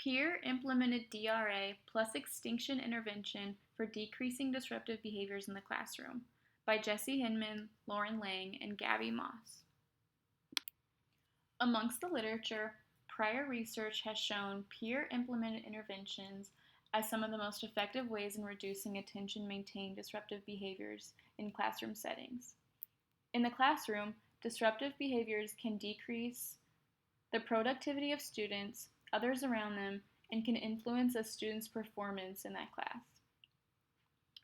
Peer-implemented DRA plus extinction intervention for decreasing disruptive behaviors in the classroom by Jesse Hinman, Lauren Lang, and Gabby Moss. Amongst the literature, prior research has shown peer-implemented interventions as some of the most effective ways in reducing attention-maintained disruptive behaviors in classroom settings. In the classroom, disruptive behaviors can decrease the productivity of students, others around them, and can influence a student's performance in that class.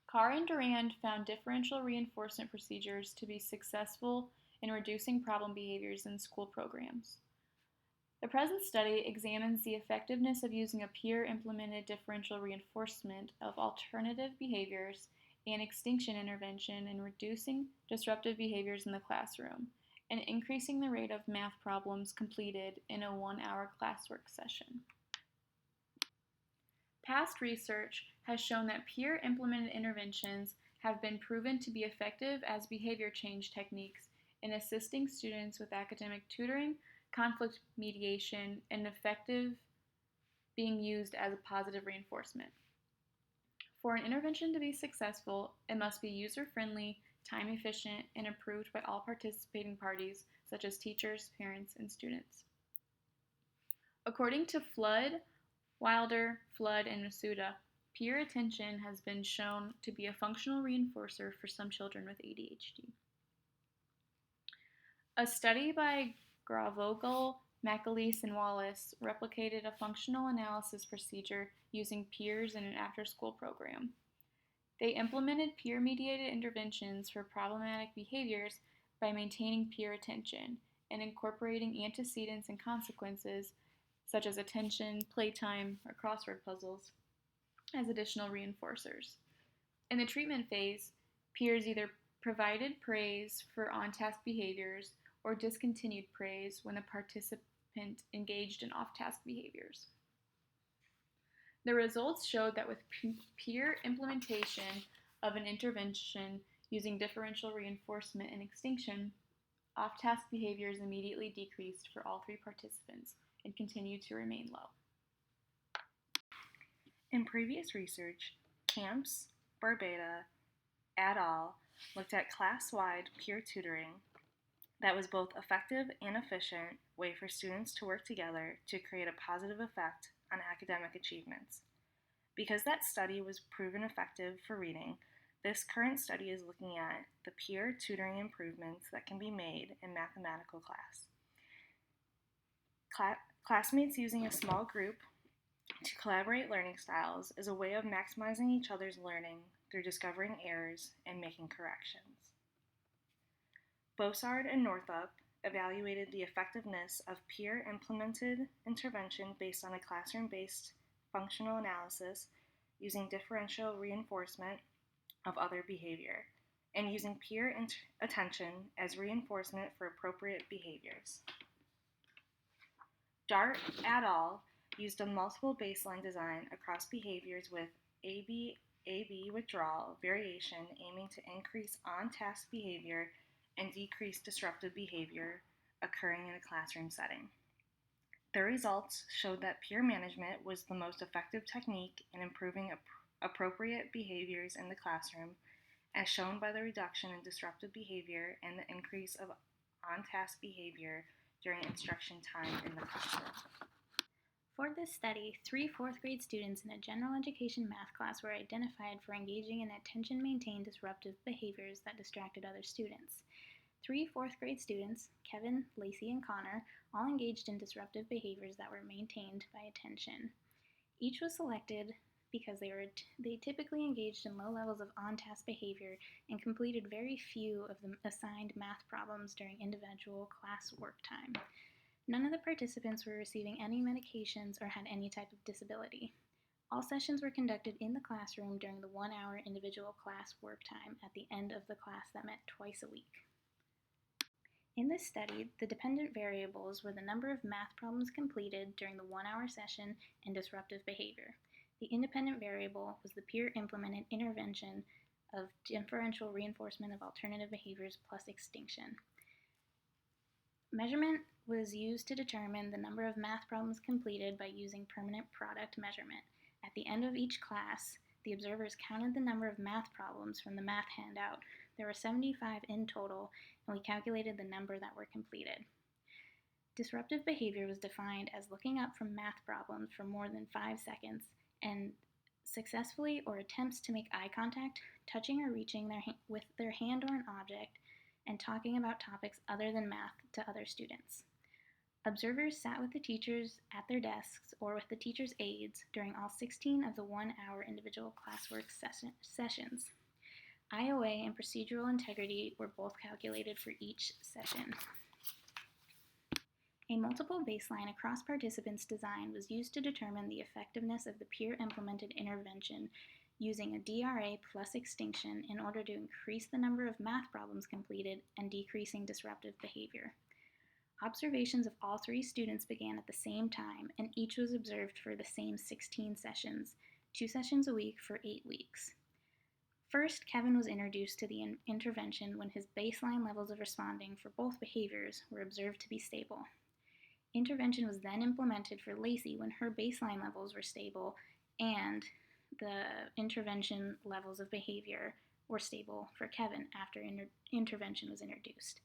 Carr and Durand found differential reinforcement procedures to be successful in reducing problem behaviors in school programs. The present study examines the effectiveness of using a peer-implemented differential reinforcement of alternative behaviors and extinction intervention in reducing disruptive behaviors in the classroom and increasing the rate of math problems completed in a 1-hour classwork session. Past research has shown that peer-implemented interventions have been proven to be effective as behavior change techniques in assisting students with academic tutoring, conflict mediation, and effective being used as a positive reinforcement. For an intervention to be successful, it must be user-friendly, time-efficient, and approved by all participating parties, such as teachers, parents, and students. According to Wilder, Flood, and Masuda, peer attention has been shown to be a functional reinforcer for some children with ADHD. A study by Gravogel, McAleese, and Wallace replicated a functional analysis procedure using peers in an after-school program. They implemented peer-mediated interventions for problematic behaviors by maintaining peer attention and incorporating antecedents and consequences, such as attention, playtime, or crossword puzzles, as additional reinforcers. In the treatment phase, peers either provided praise for on-task behaviors or discontinued praise when the participant engaged in off-task behaviors. The results showed that with peer implementation of an intervention using differential reinforcement and extinction, off-task behaviors immediately decreased for all 3 participants and continued to remain low. In previous research, Camps, Barbeta, et al. Looked at class-wide peer tutoring that was both effective and efficient way for students to work together to create a positive effect on academic achievements. Because that study was proven effective for reading, this current study is looking at the peer tutoring improvements that can be made in mathematical class. Classmates using a small group to collaborate learning styles is a way of maximizing each other's learning through discovering errors and making corrections. Bossard and Northup evaluated the effectiveness of peer-implemented intervention based on a classroom-based functional analysis using differential reinforcement of other behavior and using peer attention as reinforcement for appropriate behaviors. Dart et al. Used a multiple baseline design across behaviors with AB withdrawal variation aiming to increase on-task behavior and decrease disruptive behavior occurring in a classroom setting. The results showed that peer management was the most effective technique in improving appropriate behaviors in the classroom, as shown by the reduction in disruptive behavior and the increase of on-task behavior during instruction time in the classroom. For this study, 3 4th grade students in a general education math class were identified for engaging in attention-maintained disruptive behaviors that distracted other students. 3 4th grade students, Kevin, Lacey, and Connor, all engaged in disruptive behaviors that were maintained by attention. Each was selected because they typically engaged in low levels of on-task behavior and completed very few of the assigned math problems during individual class work time. None of the participants were receiving any medications or had any type of disability. All sessions were conducted in the classroom during the 1-hour individual class work time at the end of the class that met twice a week. In this study, the dependent variables were the number of math problems completed during the 1-hour session and disruptive behavior. The independent variable was the peer-implemented intervention of differential reinforcement of alternative behaviors plus extinction. Measurement was used to determine the number of math problems completed by using permanent product measurement. At the end of each class, the observers counted the number of math problems from the math handout. There were 75 in total, and we calculated the number that were completed. Disruptive behavior was defined as looking up from math problems for more than 5 seconds and successfully or attempts to make eye contact, touching or reaching with their hand or an object, and talking about topics other than math to other students. Observers sat with the teachers at their desks or with the teacher's aides during all 16 of the 1-hour individual classwork sessions. IOA and procedural integrity were both calculated for each session. A multiple baseline across participants design was used to determine the effectiveness of the peer-implemented intervention using a DRA plus extinction in order to increase the number of math problems completed and decreasing disruptive behavior. Observations of all 3 students began at the same time, and each was observed for the same 16 sessions, 2 sessions a week for 8 weeks. First, Kevin was introduced to the intervention when his baseline levels of responding for both behaviors were observed to be stable. Intervention was then implemented for Lacey when her baseline levels were stable and the intervention levels of behavior were stable for Kevin after intervention was introduced.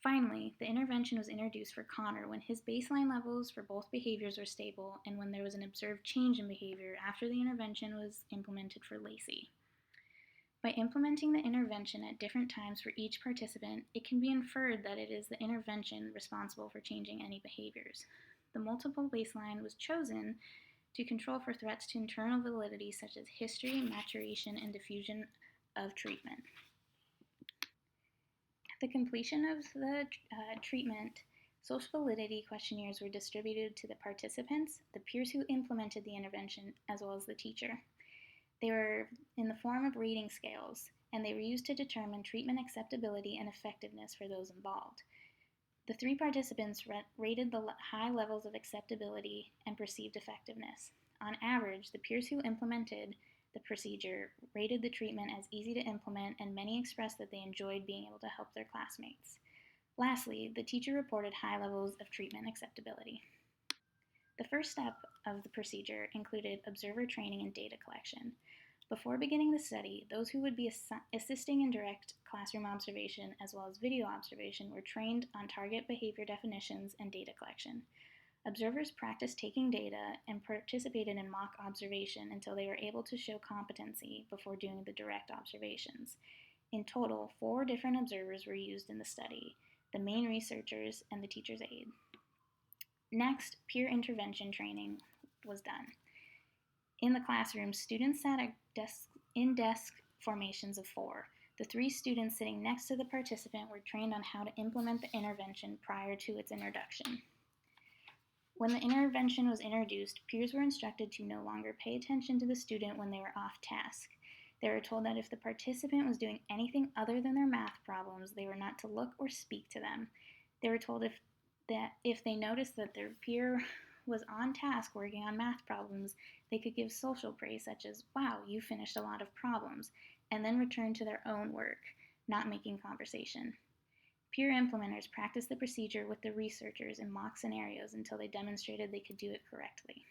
Finally, the intervention was introduced for Connor when his baseline levels for both behaviors were stable and when there was an observed change in behavior after the intervention was implemented for Lacey. By implementing the intervention at different times for each participant, it can be inferred that it is the intervention responsible for changing any behaviors. The multiple baseline was chosen to control for threats to internal validity such as history, maturation, and diffusion of treatment. At the completion of the treatment, social validity questionnaires were distributed to the participants, the peers who implemented the intervention, as well as the teacher. They were in the form of rating scales, and they were used to determine treatment acceptability and effectiveness for those involved. The 3 participants rated the high levels of acceptability and perceived effectiveness. On average, the peers who implemented the procedure rated the treatment as easy to implement, and many expressed that they enjoyed being able to help their classmates. Lastly, the teacher reported high levels of treatment acceptability. The first step of the procedure included observer training and data collection. Before beginning the study, those who would be assisting in direct classroom observation as well as video observation were trained on target behavior definitions and data collection. Observers practiced taking data and participated in mock observation until they were able to show competency before doing the direct observations. In total, 4 different observers were used in the study, the main researchers and the teacher's aide. Next, peer intervention training was done. In the classroom, students sat at desk formations of 4. The 3 students sitting next to the participant were trained on how to implement the intervention prior to its introduction. When the intervention was introduced, peers were instructed to no longer pay attention to the student when they were off task. They were told that if the participant was doing anything other than their math problems, they were not to look or speak to them. They were told if they noticed that their peer was on task working on math problems, they could give social praise such as, "Wow, you finished a lot of problems," and then return to their own work, not making conversation. Peer implementers practiced the procedure with the researchers in mock scenarios until they demonstrated they could do it correctly.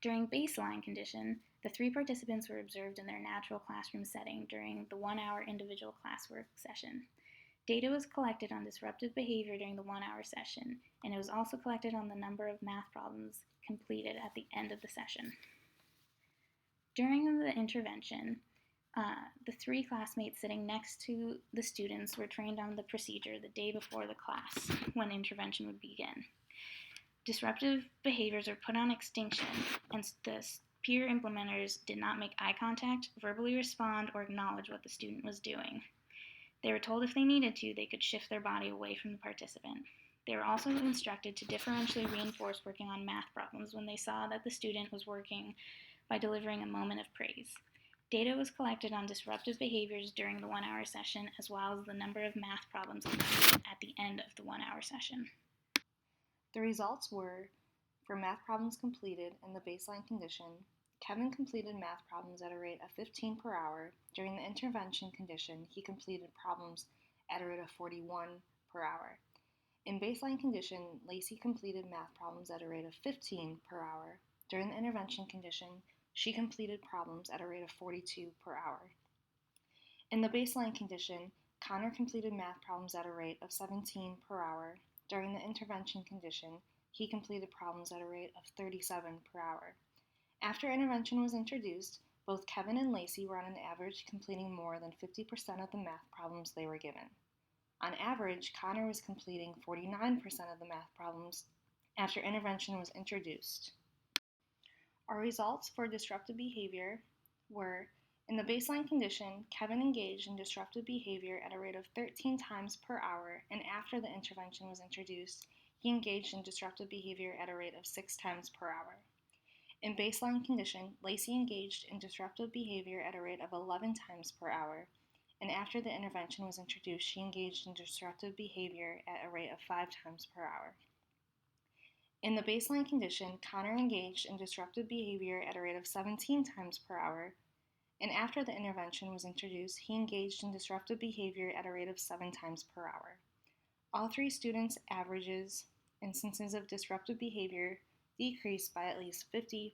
During baseline condition, the 3 participants were observed in their natural classroom setting during the 1-hour individual classwork session. Data was collected on disruptive behavior during the 1-hour session, and it was also collected on the number of math problems completed at the end of the session. During the intervention, the 3 classmates sitting next to the students were trained on the procedure the day before the class when intervention would begin. Disruptive behaviors were put on extinction, and the peer implementers did not make eye contact, verbally respond, or acknowledge what the student was doing. They were told if they needed to, they could shift their body away from the participant. They were also instructed to differentially reinforce working on math problems when they saw that the student was working by delivering a moment of praise. Data was collected on disruptive behaviors during the 1-hour session, as well as the number of math problems completed at the end of the 1-hour session. The results were, for math problems completed in the baseline condition, Kevin completed math problems at a rate of 15 per hour. During the intervention condition, he completed problems at a rate of 41 per hour. In baseline condition, Lacey completed math problems at a rate of 15 per hour. During the intervention condition, she completed problems at a rate of 42 per hour. In the baseline condition, Connor completed math problems at a rate of 17 per hour. During the intervention condition, he completed problems at a rate of 37 per hour. After intervention was introduced, both Kevin and Lacey were on an average completing more than 50% of the math problems they were given. On average, Connor was completing 49% of the math problems after intervention was introduced. Our results for disruptive behavior were: in the baseline condition, Kevin engaged in disruptive behavior at a rate of 13 times per hour, and after the intervention was introduced, he engaged in disruptive behavior at a rate of 6 times per hour. In baseline condition, Lacey engaged in disruptive behavior at a rate of 11 times per hour, and after the intervention was introduced, she engaged in disruptive behavior at a rate of 5 times per hour. In the baseline condition, Connor engaged in disruptive behavior at a rate of 17 times per hour, and after the intervention was introduced, he engaged in disruptive behavior at a rate of 7 times per hour. All three students' averages instances of disruptive behavior decreased by at least 50%.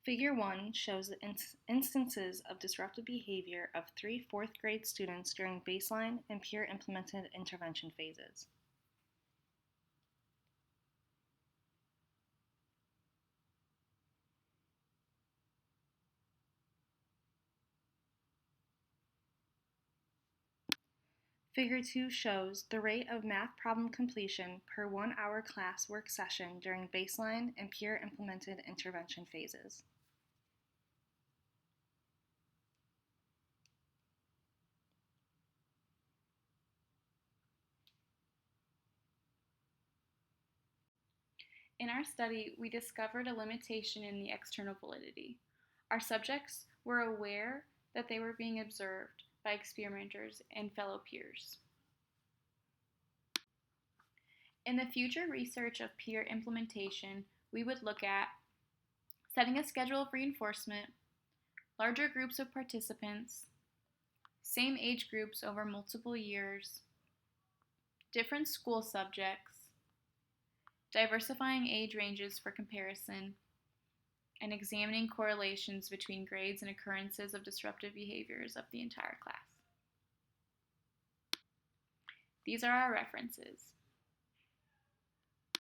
Figure 1 shows the instances of disruptive behavior of 3 fourth grade students during baseline and peer implemented intervention phases. Figure 2 shows the rate of math problem completion per 1 hour class work session during baseline and peer implemented intervention phases. In our study, we discovered a limitation in the external validity. Our subjects were aware that they were being observed by experimenters and fellow peers. In the future research of peer implementation, we would look at setting a schedule of reinforcement, larger groups of participants, same age groups over multiple years, different school subjects, diversifying age ranges for comparison, and examining correlations between grades and occurrences of disruptive behaviors of the entire class. These are our references.